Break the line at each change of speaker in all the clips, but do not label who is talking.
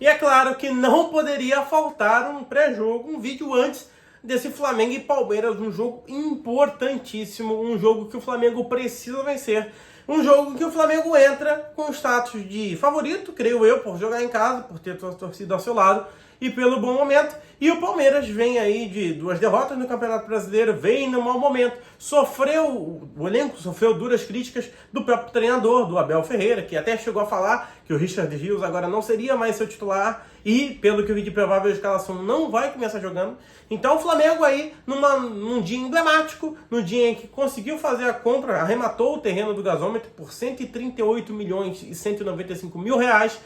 E é claro que não poderia faltar um pré-jogo, um vídeo antes desse Flamengo e Palmeiras, um jogo importantíssimo, um jogo que o Flamengo precisa vencer, um jogo que o Flamengo entra com o status de favorito, creio eu, por jogar em casa, por ter a torcida ao seu lado e pelo bom momento. E o Palmeiras vem aí de 2 derrotas no Campeonato Brasileiro, vem no mau momento, o elenco sofreu duras críticas do próprio treinador, do Abel Ferreira, que até chegou a falar que o Richard Rios agora não seria mais seu titular e, pelo que eu vi de provável escalação, não vai começar jogando. Então o Flamengo aí, num dia emblemático, no dia em que conseguiu fazer a compra, arrematou o terreno do gasômetro por 138 milhões e 195 mil reais,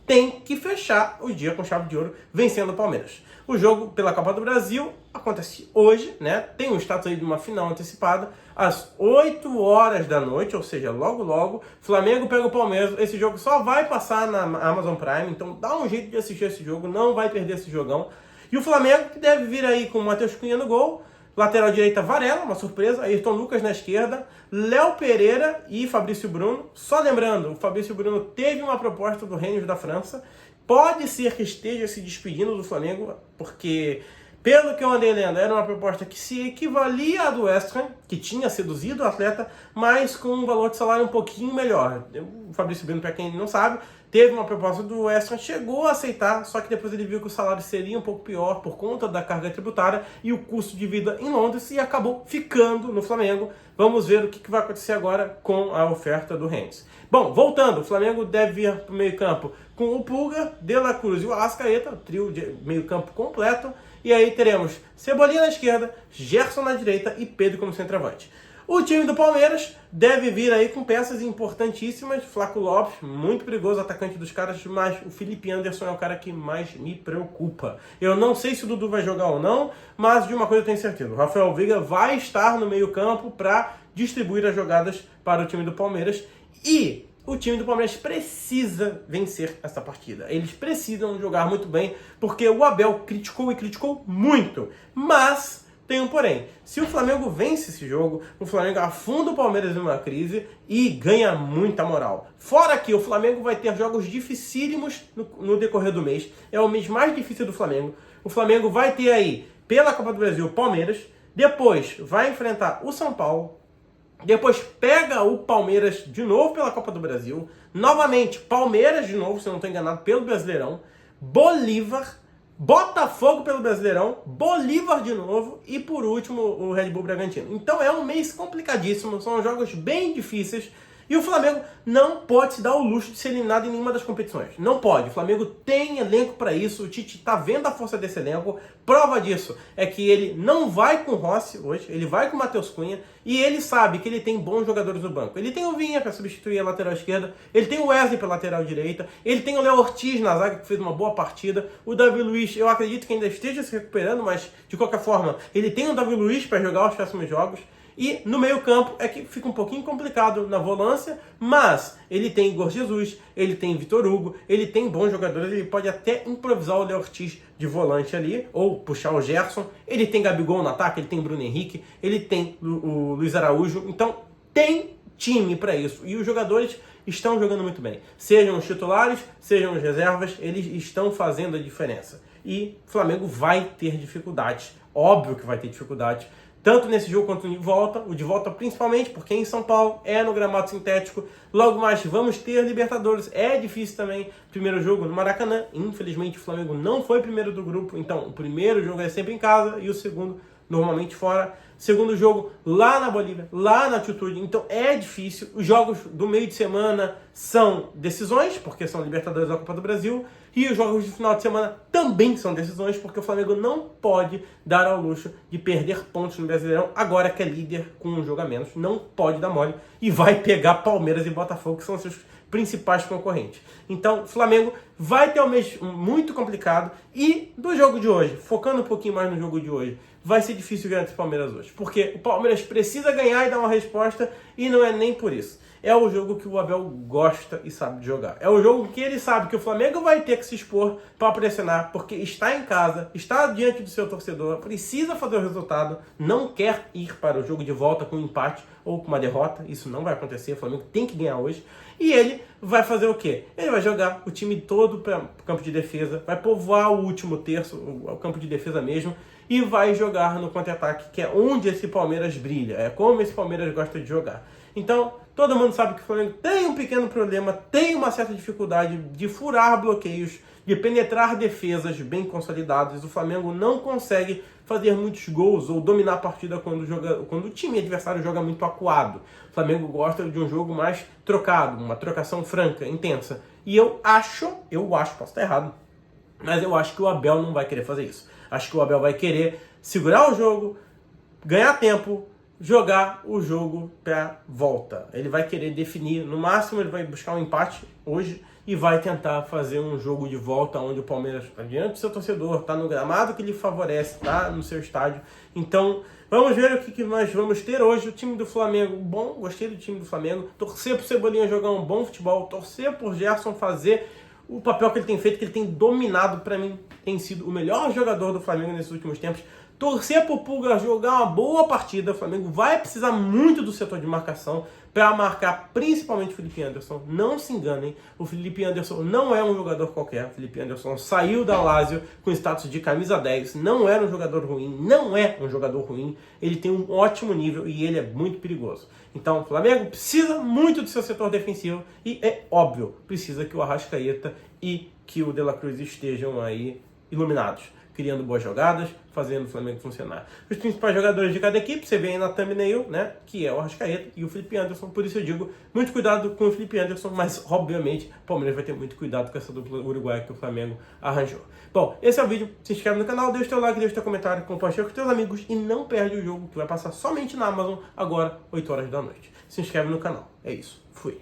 tem que fechar o dia com chave de ouro, vencendo o Palmeiras. O jogo pela Copa do Brasil acontece hoje, né? Tem um status aí de uma final antecipada, às 8 horas da noite, ou seja, logo, Flamengo pega o Palmeiras. Esse jogo só vai passar na Amazon Prime, então dá um jeito de assistir esse jogo, não vai perder esse jogão. E o Flamengo que deve vir aí com o Matheus Cunha no gol, lateral direita Varela, uma surpresa, Ayrton Lucas na esquerda, Léo Pereira e Fabrício Bruno. Só lembrando, o Fabrício Bruno teve uma proposta do Rennes da França, pode ser que esteja se despedindo do Flamengo, porque, pelo que eu andei lendo, era uma proposta que se equivalia à do West Ham, que tinha seduzido o atleta, mas com um valor de salário um pouquinho melhor. O Fabrício Bruno, para quem não sabe, teve uma proposta do West Ham, chegou a aceitar, só que depois ele viu que o salário seria um pouco pior por conta da carga tributária e o custo de vida em Londres e acabou ficando no Flamengo. Vamos ver o que vai acontecer agora com a oferta do Rennes. Bom, voltando, o Flamengo deve vir para o meio-campo com o Pulga, De La Cruz e o Arrascaeta, o trio de meio-campo completo. E aí teremos Cebolinha na esquerda, Gerson na direita e Pedro como centroavante. O time do Palmeiras deve vir aí com peças importantíssimas. Flaco Lopes, muito perigoso, atacante dos caras, mas o Felipe Anderson é o cara que mais me preocupa. Eu não sei se o Dudu vai jogar ou não, mas de uma coisa eu tenho certeza. O Rafael Veiga vai estar no meio-campo para distribuir as jogadas para o time do Palmeiras. E o time do Palmeiras precisa vencer essa partida. Eles precisam jogar muito bem, porque o Abel criticou muito. Mas tem um porém. Se o Flamengo vence esse jogo, o Flamengo afunda o Palmeiras numa crise e ganha muita moral. Fora que o Flamengo vai ter jogos dificílimos no decorrer do mês. É o mês mais difícil do Flamengo. O Flamengo vai ter aí, pela Copa do Brasil, o Palmeiras. Depois vai enfrentar o São Paulo. Depois pega o Palmeiras de novo pela Copa do Brasil. Novamente, Palmeiras de novo, se eu não estou enganado, pelo Brasileirão. Bolívar, Botafogo pelo Brasileirão, Bolívar de novo e, por último, o Red Bull Bragantino. Então é um mês complicadíssimo, são jogos bem difíceis. E o Flamengo não pode se dar o luxo de ser eliminado em nenhuma das competições. Não pode. O Flamengo tem elenco para isso. O Tite está vendo a força desse elenco. Prova disso é que ele não vai com o Rossi hoje. Ele vai com o Matheus Cunha. E ele sabe que ele tem bons jogadores no banco. Ele tem o Vinha para substituir a lateral esquerda. Ele tem o Wesley para lateral direita. Ele tem o Léo Ortiz na zaga, que fez uma boa partida. O Davi Luiz, eu acredito que ainda esteja se recuperando, mas de qualquer forma, ele tem o Davi Luiz para jogar os próximos jogos. E no meio-campo é que fica um pouquinho complicado na volância, mas ele tem Igor Jesus, ele tem Vitor Hugo, ele tem bons jogadores, ele pode até improvisar o Léo Ortiz de volante ali, ou puxar o Gerson. Ele tem Gabigol no ataque, ele tem Bruno Henrique, ele tem o Luiz Araújo. Então tem time para isso. E os jogadores estão jogando muito bem. Sejam os titulares, sejam os reservas, eles estão fazendo a diferença. E o Flamengo vai ter dificuldades. Óbvio que vai ter dificuldades. Tanto nesse jogo quanto o de volta principalmente, porque em São Paulo é no gramado sintético. Logo mais vamos ter Libertadores, é difícil também. Primeiro jogo no Maracanã, infelizmente o Flamengo não foi primeiro do grupo, então o primeiro jogo é sempre em casa e o segundo normalmente fora. Segundo jogo lá na Bolívia, lá na altitude, então é difícil. Os jogos do meio de semana são decisões, porque são Libertadores da Copa do Brasil, e os jogos de final de semana também são decisões, porque o Flamengo não pode dar ao luxo de perder pontos no Brasileirão, agora que é líder com um jogo a menos, não pode dar mole, e vai pegar Palmeiras e Botafogo, que são seus principais concorrentes. Então, o Flamengo vai ter um mês muito complicado, e do jogo de hoje, focando um pouquinho mais no jogo de hoje, vai ser difícil ganhar esse Palmeiras hoje, porque o Palmeiras precisa ganhar e dar uma resposta, e não é nem por isso. É o jogo que o Abel gosta e sabe de jogar. É o jogo que ele sabe que o Flamengo vai ter que se expor para pressionar, porque está em casa, está diante do seu torcedor, precisa fazer o resultado, não quer ir para o jogo de volta com um empate ou com uma derrota. Isso não vai acontecer, o Flamengo tem que ganhar hoje. E ele vai fazer o quê? Ele vai jogar o time todo para o campo de defesa, vai povoar o último terço, o campo de defesa mesmo, e vai jogar no contra-ataque, que é onde esse Palmeiras brilha, é como esse Palmeiras gosta de jogar. Então, todo mundo sabe que o Flamengo tem um pequeno problema, tem uma certa dificuldade de furar bloqueios, de penetrar defesas bem consolidadas. O Flamengo não consegue fazer muitos gols ou dominar a partida quando o time adversário joga muito acuado. O Flamengo gosta de um jogo mais trocado, uma trocação franca, intensa. E eu acho, posso estar errado, mas eu acho que o Abel não vai querer fazer isso. Acho que o Abel vai querer segurar o jogo, ganhar tempo, jogar o jogo para volta. Ele vai querer definir, no máximo ele vai buscar um empate hoje e vai tentar fazer um jogo de volta onde o Palmeiras está diante do seu torcedor, está no gramado que lhe favorece, está no seu estádio. Então, vamos ver o que nós vamos ter hoje. O time do Flamengo, bom, gostei do time do Flamengo. Torcer pro Cebolinha jogar um bom futebol, torcer por Gerson fazer o papel que ele tem feito, que ele tem dominado, para mim, tem sido o melhor jogador do Flamengo nesses últimos tempos. Torcer pro Pulga jogar uma boa partida. O Flamengo vai precisar muito do setor de marcação para marcar principalmente o Felipe Anderson. Não se enganem, o Felipe Anderson não é um jogador qualquer. O Felipe Anderson saiu da Lazio com status de camisa 10, não era um jogador ruim, não é um jogador ruim. Ele tem um ótimo nível e ele é muito perigoso. Então o Flamengo precisa muito do seu setor defensivo e é óbvio, precisa que o Arrascaeta e que o De La Cruz estejam aí iluminados, criando boas jogadas, fazendo o Flamengo funcionar. Os principais jogadores de cada equipe, você vê aí na thumbnail, né, que é o Arrascaeta e o Felipe Anderson. Por isso eu digo, muito cuidado com o Felipe Anderson, mas obviamente o Palmeiras vai ter muito cuidado com essa dupla uruguaia que o Flamengo arranjou. Bom, esse é o vídeo. Se inscreve no canal, deixa o teu like, deixa o teu comentário, compartilha com os teus amigos e não perde o jogo que vai passar somente na Amazon agora, 8 horas da noite. Se inscreve no canal. É isso. Fui.